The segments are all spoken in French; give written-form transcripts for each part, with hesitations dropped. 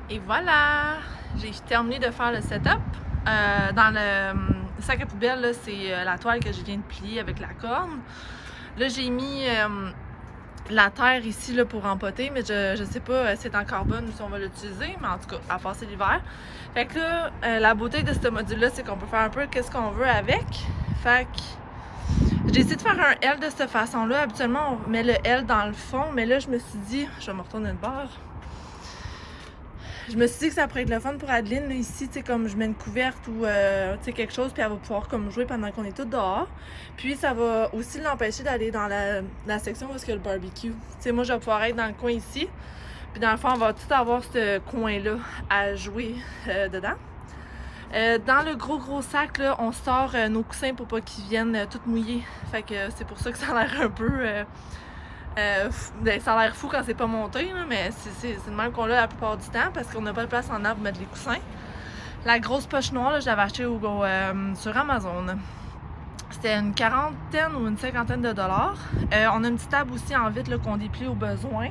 Et voilà! J'ai terminé de faire le setup. Dans le sac à poubelle, là, c'est la toile que je viens de plier avec la corne. Là, j'ai mis la terre ici là, pour empoter, mais je sais pas si c'est en carbone ou si on va l'utiliser, mais en tout cas, à passer l'hiver. Fait que là, la beauté de ce module-là, c'est qu'on peut faire un peu qu'est-ce qu'on veut avec. Fait que j'ai essayé de faire un L de cette façon-là. Habituellement, on met le L dans le fond, mais là, je me suis dit, je vais me retourner de bord. Je me suis dit que ça pourrait être le fun pour Adeline, là, ici, tu sais, comme je mets une couverte ou, tu sais, quelque chose, puis elle va pouvoir comme jouer pendant qu'on est tous dehors. Puis ça va aussi l'empêcher d'aller dans la section où est-ce qu'il y a le barbecue. Tu sais, moi, je vais pouvoir être dans le coin ici, puis dans le fond, on va tout avoir ce coin-là à jouer dedans. Dans le gros sac, là, on sort nos coussins pour pas qu'ils viennent tout mouillés. Fait que c'est pour ça que ça a l'air un peu... ça a l'air fou quand c'est pas monté, là, mais c'est le même qu'on l'a la plupart du temps parce qu'on n'a pas de place en arbre pour mettre les coussins. La grosse poche noire, là, je l'avais achetée sur Amazon. C'était une quarantaine ou une cinquantaine de dollars. On a une petite table aussi en vitre qu'on déplie au besoin.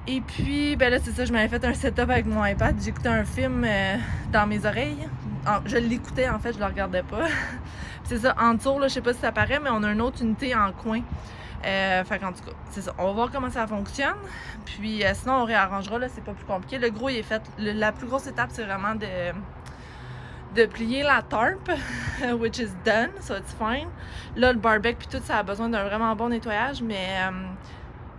Et puis, ben là, c'est ça, je m'avais fait un setup avec mon iPad. J'écoutais un film dans mes oreilles. Je l'écoutais, en fait, je le regardais pas. C'est ça, en dessous, là, je sais pas si ça paraît, mais on a une autre unité en coin. Fait qu'en tout cas, c'est ça. On va voir comment ça fonctionne. Puis sinon, on réarrangera, là, c'est pas plus compliqué. Le gros, il est fait. La plus grosse étape, c'est vraiment de plier la tarp, which is done, so it's fine. Là, le barbecue puis tout, ça a besoin d'un vraiment bon nettoyage, mais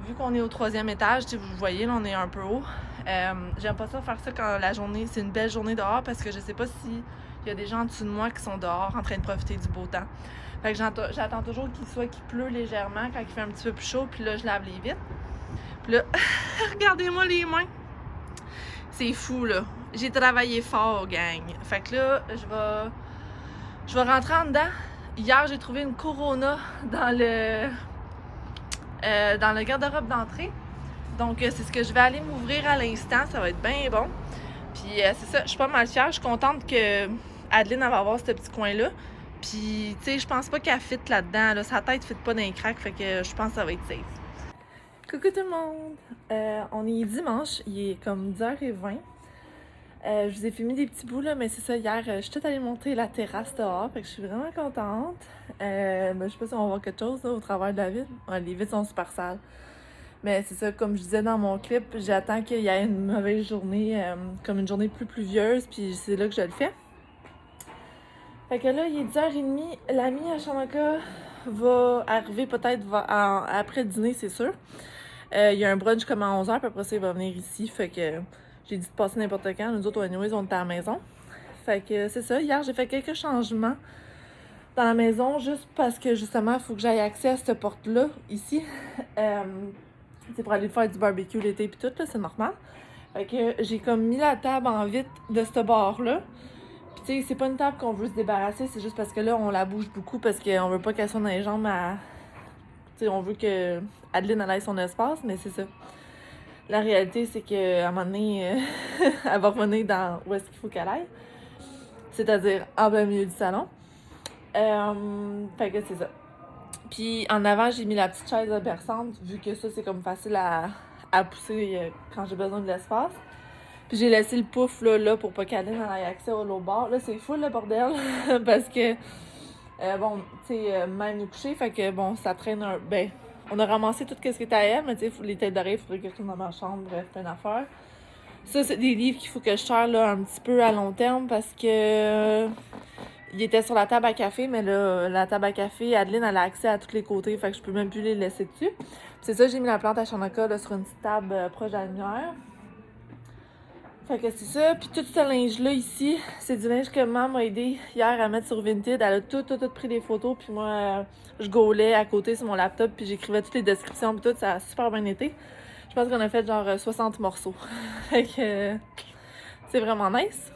vu qu'on est au 3e étage, vous voyez, là, on est un peu haut. J'aime pas ça faire ça quand la journée, c'est une belle journée dehors, parce que je sais pas si il y a des gens en dessous de moi qui sont dehors en train de profiter du beau temps. Fait que j'attends toujours qu'il pleut légèrement quand il fait un petit peu plus chaud, puis là, je lave les vitres. Puis là, regardez-moi les mains! C'est fou, là. J'ai travaillé fort, gang. Fait que là, je vais rentrer en dedans. Hier, j'ai trouvé une Corona dans le garde-robe d'entrée. Donc, c'est ce que je vais aller m'ouvrir à l'instant. Ça va être bien bon. Puis, c'est ça, je suis pas mal fière. Je suis contente que Adeline va avoir ce petit coin-là. Puis, tu sais, je pense pas qu'elle fit là-dedans. Là. Sa tête fit pas dans les cracks, fait que je pense que ça va être safe. Coucou tout le monde! On est dimanche, il est comme 10h20. Je vous ai filmé des petits bouts, là, mais c'est ça, hier, je suis toute allée monter la terrasse dehors, fait que je suis vraiment contente. Je sais pas si on va voir quelque chose, là, au travers de la vitre. Ouais, les vitres sont super sales. Mais c'est ça, comme je disais dans mon clip, j'attends qu'il y ait une mauvaise journée, comme une journée plus pluvieuse, puis c'est là que je le fais. Fait que là, il est 10h30. L'ami à Chanaka va arriver peut-être après dîner, c'est sûr. Il y a un brunch comme à 11h, puis après ça, il va venir ici. Fait que j'ai dit de passer n'importe quand. Nous autres, anyways, on était à la maison. Fait que c'est ça. Hier, j'ai fait quelques changements dans la maison, juste parce que justement, il faut que j'aille accès à cette porte-là, ici. C'est pour aller faire du barbecue l'été, puis tout, là, c'est normal. Fait que j'ai comme mis la table en vitre de ce bord-là. Tu sais, c'est pas une table qu'on veut se débarrasser, c'est juste parce que là, on la bouge beaucoup parce qu'on veut pas qu'elle soit dans les jambes à... Tu sais, on veut que Adeline ait son espace, mais c'est ça. La réalité, c'est qu'à un moment donné, elle va revenir dans où est-ce qu'il faut qu'elle aille. C'est-à-dire en plein milieu du salon. Fait que c'est ça. Puis en avant, j'ai mis la petite chaise berçante, vu que ça, c'est comme facile à pousser quand j'ai besoin de l'espace. Puis j'ai laissé le pouf là pour pas qu'Adeline ait accès au l'autre bord. Là, c'est full le bordel parce que, bon, tu sais, même nous coucher, fait que, bon, ça traîne un... Ben, on a ramassé tout ce qui était à elle, mais tu sais, les têtes d'oreilles, il faudrait que je retourne dans ma chambre, bref, plein d'affaires. Ça, c'est des livres qu'il faut que je sers là, un petit peu à long terme parce que... il était sur la table à café, mais là, la table à café, Adeline, elle a accès à tous les côtés, fait que je peux même plus les laisser dessus. Puis c'est ça, j'ai mis la plante à Chanaka là, sur une petite table proche de la lumière. Fait que c'est ça. Puis tout ce linge-là ici, c'est du linge que maman m'a aidé hier à mettre sur Vinted. Elle a tout pris des photos. Puis moi, je gaulais à côté sur mon laptop. Puis j'écrivais toutes les descriptions. Puis tout, ça a super bien été. Je pense qu'on a fait genre 60 morceaux. Fait que c'est vraiment nice.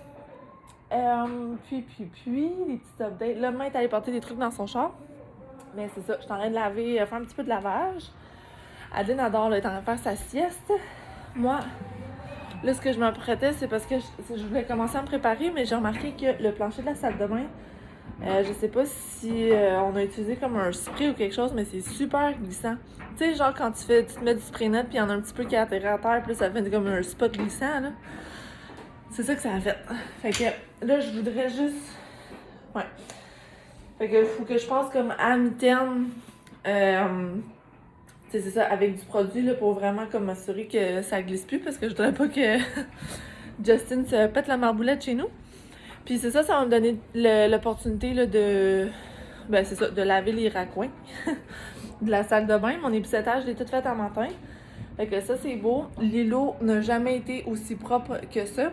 Puis, les petites updates. Là, maman est allée porter des trucs dans son char. Mais c'est ça, je suis en train de laver, faire un petit peu de lavage. Adeline adore, là, elle est en train de faire sa sieste. Moi... Là, ce que je m'apprêtais, c'est parce que je voulais commencer à me préparer, mais j'ai remarqué que le plancher de la salle de bain Je sais pas si on a utilisé comme un spray ou quelque chose, mais c'est super glissant. Tu sais, genre quand tu te mets du spray net, puis il y en a un petit peu qui atterrit à terre, puis là, ça fait comme un spot glissant, là. C'est ça que ça a fait. Fait que là, je voudrais juste... Ouais. Fait que faut que je passe comme à mi-terme. C'est ça, avec du produit, là, pour vraiment comme m'assurer que ça glisse plus, parce que je voudrais pas que Justin se pète la marboulette chez nous. Puis c'est ça, ça va me donner l'opportunité là, de... Ben c'est ça, de laver les raccoins de la salle de bain. Mon épuissettage, je l'ai tout fait en matin. Fait que ça, c'est beau. L'îlot n'a jamais été aussi propre que ça.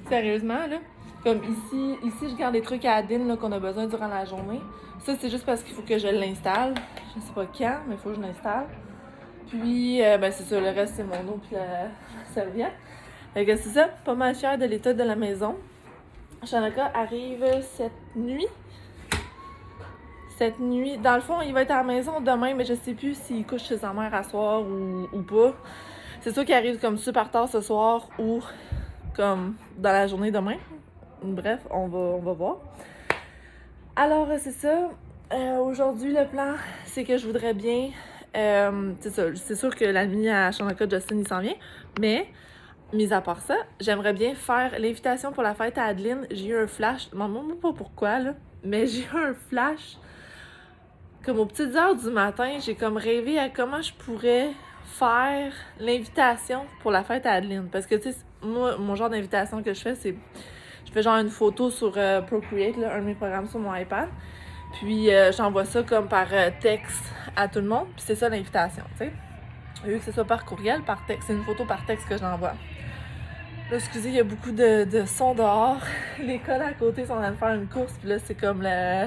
Sérieusement, là. Comme ici, je garde des trucs à Adeline là, qu'on a besoin durant la journée. Ça, c'est juste parce qu'il faut que je l'installe. Je sais pas quand, mais il faut que je l'installe. Puis, ben c'est ça, le reste, c'est mon eau puis la serviette. Fait que c'est ça, pas mal fière de l'état de la maison. Shanaka arrive cette nuit. Cette nuit, dans le fond, il va être à la maison demain, mais je sais plus s'il couche chez sa mère à soir ou pas. C'est sûr qu'il arrive comme super tard ce soir ou comme dans la journée demain. Bref, on va voir. Alors, c'est ça. Aujourd'hui, le plan, c'est que je voudrais bien... c'est ça, c'est sûr que la nuit à Shanaka, Justin, il s'en vient, mais... Mis à part ça, j'aimerais bien faire l'invitation pour la fête à Adeline. J'ai eu un flash, je m'en demande pas pourquoi, là, mais j'ai eu un flash. Comme aux petites heures du matin, j'ai comme rêvé à comment je pourrais faire l'invitation pour la fête à Adeline. Parce que, tu sais, moi, mon genre d'invitation que je fais, c'est... Je fais genre une photo sur Procreate, là, un de mes programmes sur mon iPad. Puis j'envoie ça comme par texte à tout le monde. Puis c'est ça l'invitation, tu sais. Au lieu que ce soit par courriel, par texte. C'est une photo par texte que j'envoie. Là, excusez, il y a beaucoup de sons dehors. L'école à côté sont en train de faire une course, puis là, c'est comme le...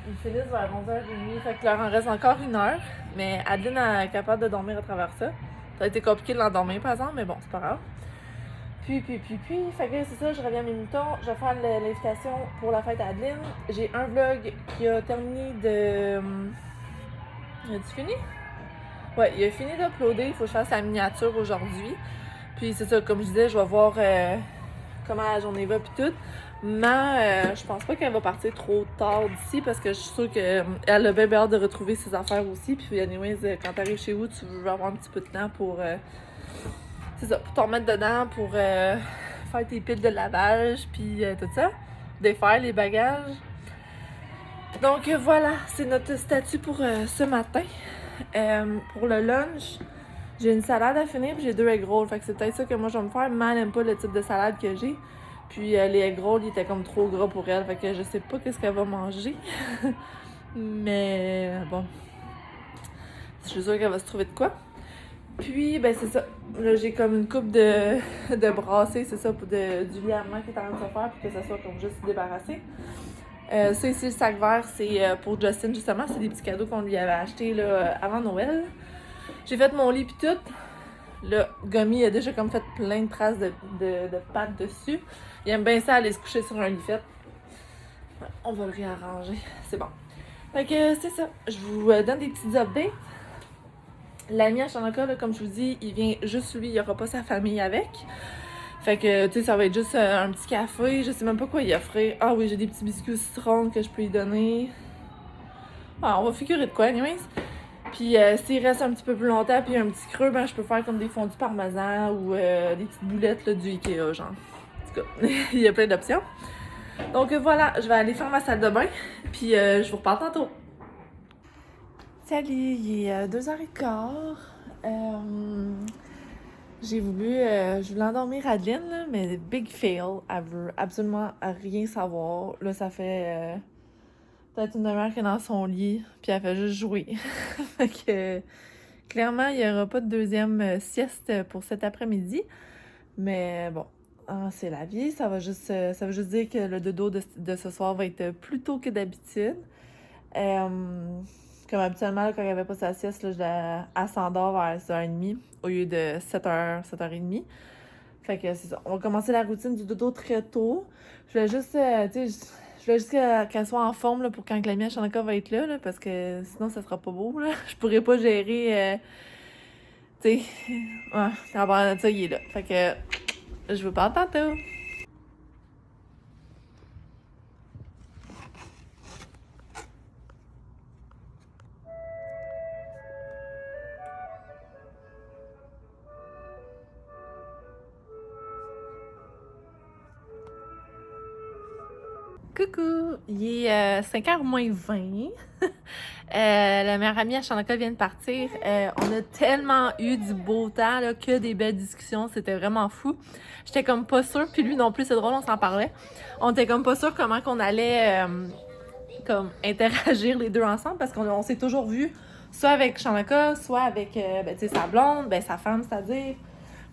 Ils finissent vers 11h30, fait que leur en reste encore 1 heure. Mais Adeline est capable de dormir à travers ça. Ça a été compliqué de l'endormir, par exemple, mais bon, c'est pas grave. Puis, fait que c'est ça, je reviens à mes moutons. Je vais faire l'invitation pour la fête à Adeline. J'ai un vlog qui a terminé de... As-tu fini? Ouais, il a fini d'uploader. Il faut que je fasse la miniature aujourd'hui. Puis c'est ça, comme je disais, je vais voir comment la journée va puis tout. Mais je pense pas qu'elle va partir trop tard d'ici parce que je suis sûre qu'elle a bien hâte de retrouver ses affaires aussi. Puis anyways, quand t'arrives chez vous, tu veux avoir un petit peu de temps pour... c'est ça, pour t'en remettre dedans, pour faire tes piles de lavage, puis tout ça. Défaire les bagages. Donc voilà, c'est notre statut pour ce matin. Pour le lunch... J'ai une salade à finir puis j'ai 2 egg rolls. Fait que c'est peut-être ça que moi je vais me faire. Mais elle aime pas le type de salade que j'ai. Puis les egg rolls, ils étaient comme trop gras pour elle. Fait que je sais pas qu'est-ce qu'elle va manger. Mais bon. Je suis sûre qu'elle va se trouver de quoi. Puis, ben c'est ça. Là, j'ai comme une coupe de brassée, c'est ça, pour du liament qui est en train de se faire. Puis que ça soit comme juste débarrassé. Ça ici, le sac vert, c'est pour Justin justement. C'est des petits cadeaux qu'on lui avait achetés là, avant Noël. J'ai fait mon lit pis tout. Là, Gummy a déjà comme fait plein de traces de pâte dessus. Il aime bien ça aller se coucher sur un lit fait. Ouais, on va le réarranger. C'est bon. Fait que c'est ça. Je vous donne des petites updates. L'ami à Shanaka, là, comme je vous dis, il vient juste lui. Il n'y aura pas sa famille avec. Fait que, tu sais, ça va être juste un petit café. Je sais même pas quoi y offrir. Ah oui, j'ai des petits biscuits au citron que je peux lui donner. Ah, on va figurer de quoi, anyways. Puis s'il reste un petit peu plus longtemps puis un petit creux, ben je peux faire comme des fondus parmesan ou des petites boulettes là, du Ikea, genre. En tout cas, il y a plein d'options. Donc voilà, je vais aller faire ma salle de bain, puis je vous reparle tantôt. Salut, il est 2h15. Je voulais endormir Adeline, là, mais big fail, elle veut absolument rien savoir. Là, ça fait... peut-être une demi-heure qu'elle est dans son lit, puis elle fait juste jouer. Fait que clairement, il n'y aura pas de deuxième sieste pour cet après-midi. Mais bon, hein, c'est la vie. Ça veut juste dire que le dodo de ce soir va être plus tôt que d'habitude. Comme habituellement, là, quand il n'y avait pas sa sieste, là, elle s'endort vers 6h30 au lieu de 7h, 7h30. Fait que c'est ça. On va commencer la routine du dodo très tôt. Je voulais juste, tu sais, je voulais juste qu'elle soit en forme là, pour quand la mienne Shanaka va être là, parce que sinon ça sera pas beau. Là. Je pourrais pas gérer. Tu sais. Ouais, avant ça, il est là. Fait que je vous parle tantôt. Coucou! Il est 5h moins 20. La meilleure amie à Chanaka vient de partir. On a tellement eu du beau temps, là, que des belles discussions. C'était vraiment fou. J'étais comme pas sûre, puis lui non plus, c'est drôle, on s'en parlait. On était comme pas sûre comment qu'on allait comme interagir les deux ensemble, parce qu'on s'est toujours vus soit avec Chanaka, soit avec sa blonde, sa femme, c'est-à-dire.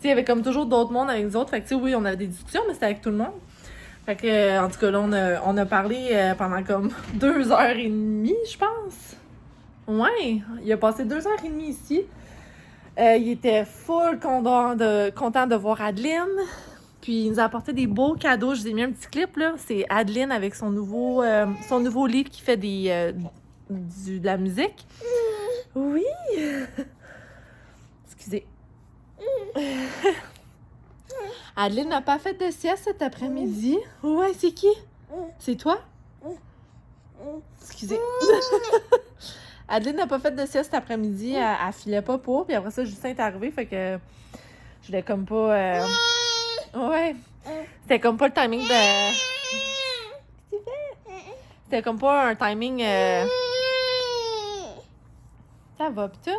Il y avait comme toujours d'autres mondes avec nous autres. Fait que oui, on avait des discussions, mais c'était avec tout le monde. Fait que, en tout cas, là, on a parlé pendant comme 2h30, je pense. Ouais, il a passé 2h30 ici. Il était full content de voir Adeline. Puis il nous a apporté des beaux cadeaux. Je vous ai mis un petit clip, là. C'est Adeline avec son nouveau livre qui fait de la musique. Oui! Excusez. Adeline n'a pas fait de sieste cet après-midi. Ouais, c'est qui? C'est toi? Excusez. Adeline n'a pas fait de sieste cet après-midi. Elle filait pas pour. Puis après ça, Justin est arrivé. Fait que je l'ai comme pas... Ouais. C'était comme pas le timing de... C'était comme pas un timing... Ça va, putain.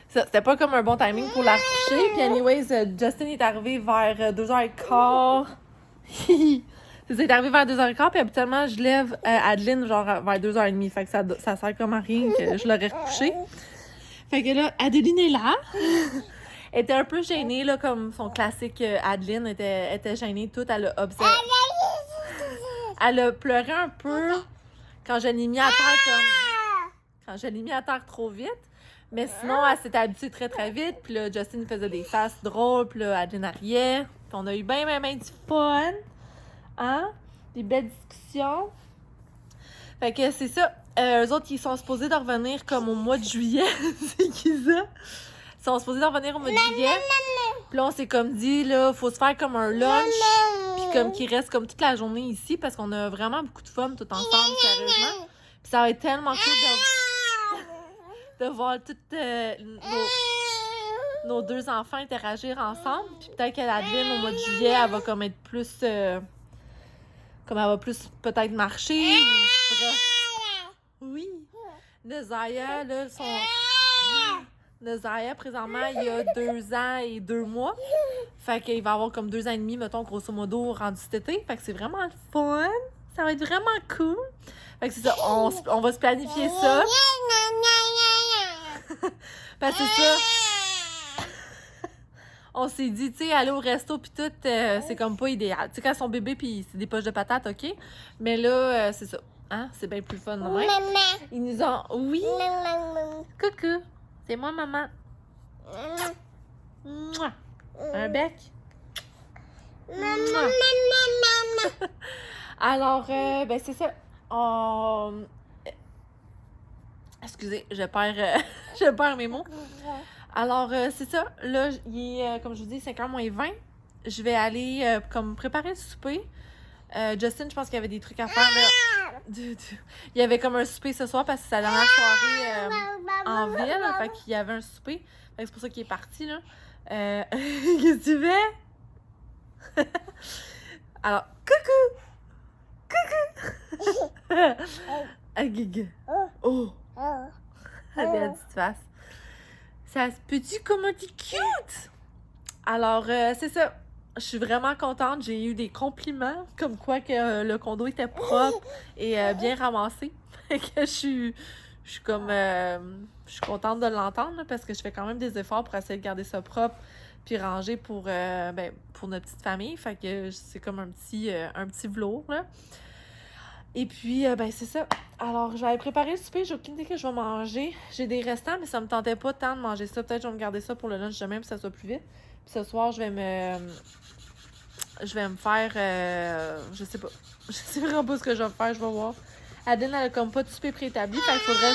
C'était pas comme un bon timing pour la coucher. Puis anyways, Justin est arrivé vers 2h15. C'est arrivé vers 2h15, puis habituellement, je lève Adeline genre vers 2h30. Fait que ça sert comme à rien que je l'aurais recouchée. Fait que là, Adeline est là. Elle était un peu gênée, là, comme son classique Adeline était gênée toute. Elle a observé. Elle a pleuré un peu quand je l'ai mis à terre quand je l'ai mis à terre trop vite. Mais sinon, elle s'était habituée très, très vite. Puis là, Justin faisait des faces drôles. Puis là, Adeline riait. Puis on a eu bien du fun. Hein? Des belles discussions. Fait que c'est ça. Eux autres, ils sont supposés de revenir comme au mois de juillet. C'est qui ça? Ils sont supposés de revenir au mois de juillet. Puis là, on s'est comme dit, là, faut se faire comme un lunch. Puis comme qu'ils restent comme toute la journée ici. Parce qu'on a vraiment beaucoup de fun tout ensemble, sérieusement. Puis ça va être tellement cool de voir toutes nos deux enfants interagir ensemble. Puis peut-être qu'Adeline, au mois de juillet, elle va comme être plus... comme elle va plus peut-être marcher. Oui. Nezaya, là, Nezaya, présentement, il y a 2 ans et 2 mois. Fait qu'il va avoir comme 2 ans et demi, mettons, grosso modo, rendu cet été. Fait que c'est vraiment le fun. Ça va être vraiment cool. Fait que c'est ça, on va se planifier ça. Parce que c'est ça. On s'est dit, tu sais, aller au resto pis tout, c'est comme pas idéal. Tu sais, quand son bébé pis c'est des poches de patates, OK? Mais là, c'est ça. Hein? C'est bien plus fun, ouais? Ils nous ont... Oui! Coucou! C'est moi, maman. Mouah. Un bec. Mouah. Alors, c'est ça. Excusez, je perds mes mots. Alors, c'est ça. Là, il est, comme je vous dis, 5h moins 20. Je vais aller comme préparer le souper. Justin, je pense qu'il y avait des trucs à faire. Là. Il y avait comme un souper ce soir parce que c'est sa dernière soirée en ville. Fait qu'il y avait un souper. Fait que c'est pour ça qu'il est parti, là. Qu'est-ce que tu fais? Alors, coucou! Coucou! Ah, Guigue. Oh! La petite face. Ça se peut-tu comment t'es cute? Alors, c'est ça. Je suis vraiment contente. J'ai eu des compliments comme quoi que le condo était propre et bien ramassé. Fait que je suis comme... je suis contente de l'entendre là, parce que je fais quand même des efforts pour essayer de garder ça propre puis rangé pour notre petite famille. Fait que c'est comme un petit velours, là. Et puis, c'est ça. Alors, je vais aller préparer le souper. J'ai aucune idée que je vais manger. J'ai des restants, mais ça me tentait pas tant de manger ça. Peut-être que je vais me garder ça pour le lunch demain, pour que ça soit plus vite. Puis ce soir, je vais me faire... je sais pas. Je sais vraiment pas ce que je vais faire. Je vais voir. Adeline, elle a comme pas de souper préétabli. Fait qu'il faudrait...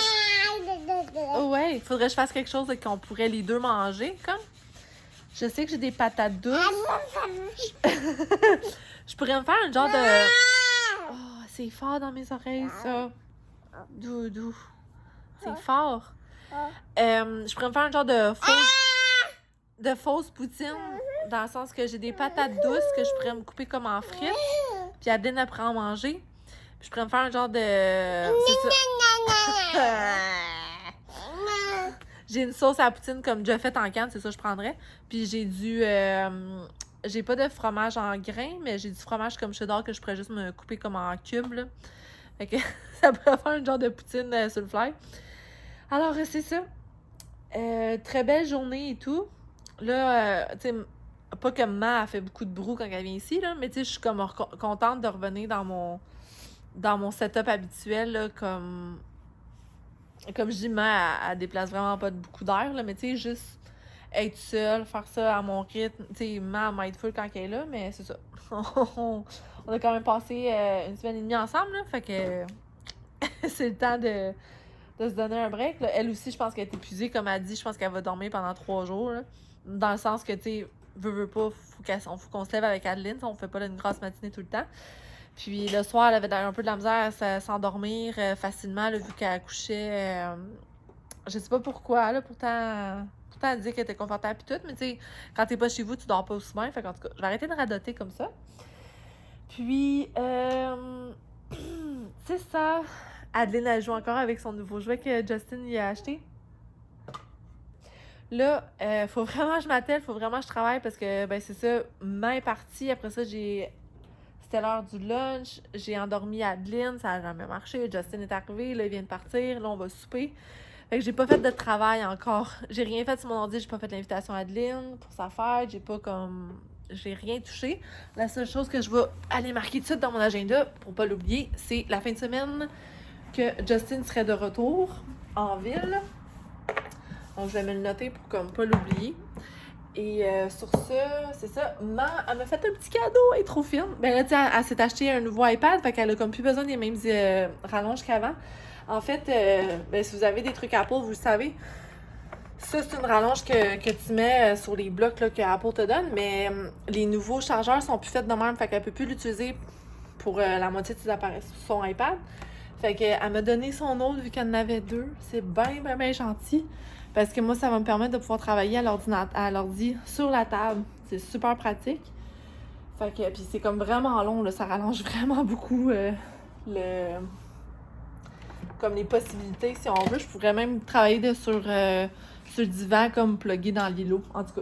Ouais, il faudrait que je fasse quelque chose et qu'on pourrait les deux manger, comme. Je sais que j'ai des patates douces. Je pourrais me faire un genre de... C'est fort dans mes oreilles, ça. Doudou. C'est fort. Je pourrais me faire un genre de fausse poutine. Dans le sens que j'ai des patates douces que je pourrais me couper comme en frites. Puis Adeline, elle pourrait en manger. Puis je pourrais me faire un genre de... C'est ça. J'ai une sauce à la poutine comme déjà faite en canne, c'est ça que je prendrais. Puis j'ai du... j'ai pas de fromage en grains, mais j'ai du fromage comme cheddar que je pourrais juste me couper comme en cubes, là. Fait que ça pourrait faire un genre de poutine sur le fly. Alors, c'est ça. Très belle journée et tout. Là, tu sais, pas que Ma a fait beaucoup de brou quand elle vient ici, là, mais tu sais, je suis comme contente de revenir dans mon setup habituel, là, comme je dis, Ma, elle déplace vraiment pas beaucoup d'air, là, mais tu sais, juste être seule, faire ça à mon rythme. Tu sais, Ma m'aide full quand elle est là, mais c'est ça. On a quand même passé une semaine et demie ensemble, là, fait que c'est le temps de se donner un break. Là. Elle aussi, je pense qu'elle est épuisée, comme elle dit, je pense qu'elle va dormir pendant 3 jours, là. Dans le sens que, tu sais, veut pas, faut qu'on se lève avec Adeline, on fait pas une grosse matinée tout le temps. Puis le soir, elle avait un peu de la misère à s'endormir facilement, là, vu qu'elle couchait. Je sais pas pourquoi, là, pourtant elle dit qu'elle était confortable et tout, mais tu sais, quand t'es pas chez vous, tu dors pas aussi bien. Fait qu'en tout cas, je vais arrêter de radoter comme ça. Puis, c'est ça. Adeline, elle joue encore avec son nouveau jouet que Justin y a acheté. Là, faut vraiment que je m'attelle, faut vraiment que je travaille parce que, ben, c'est ça, Ma est partie. Après ça, c'était l'heure du lunch. J'ai endormi Adeline, ça a jamais marché. Justin est arrivé, là, il vient de partir. Là, on va souper. Fait que j'ai pas fait de travail encore. J'ai rien fait sur mon ordi, j'ai pas fait l'invitation à Adeline pour sa fête. J'ai rien touché. La seule chose que je vais aller marquer tout de suite dans mon agenda, pour pas l'oublier, c'est la fin de semaine que Justin serait de retour en ville. Donc, je vais me le noter pour comme pas l'oublier. Et sur ça, c'est ça. Ma, elle m'a fait un petit cadeau, elle est trop fine. Ben là, tu sais, elle s'est acheté un nouveau iPad, fait qu'elle a comme plus besoin des mêmes rallonges qu'avant. En fait, ben, si vous avez des trucs Apple, vous le savez. Ça, c'est une rallonge que tu mets sur les blocs là, que Apple te donne, mais les nouveaux chargeurs sont plus faits de même, fait qu'elle peut plus l'utiliser pour la moitié de ses appareils sur son iPad. Fait qu'elle m'a donné son autre vu qu'elle en avait 2. C'est bien, bien, bien gentil. Parce que moi, ça va me permettre de pouvoir travailler à l'ordi sur la table. C'est super pratique. Fait que, puis c'est comme vraiment long, là, ça rallonge vraiment beaucoup comme les possibilités, si on veut. Je pourrais même travailler sur le divan comme plugué dans l'îlot. En tout cas,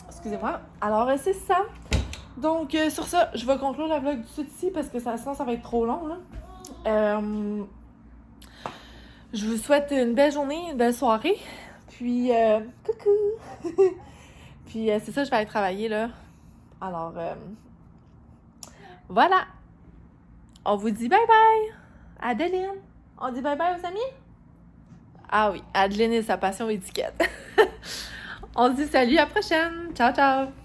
excusez-moi. Alors, c'est ça. Donc, sur ça, je vais conclure la vlog tout ici parce que sinon, ça va être trop long, là. Je vous souhaite une belle journée, une belle soirée. Puis, coucou! Puis, c'est ça, je vais aller travailler, là. Alors, voilà! On vous dit bye-bye! Adeline! On dit bye-bye aux amis? Ah oui, Adeline et sa passion étiquette. On se dit salut, à la prochaine! Ciao, ciao!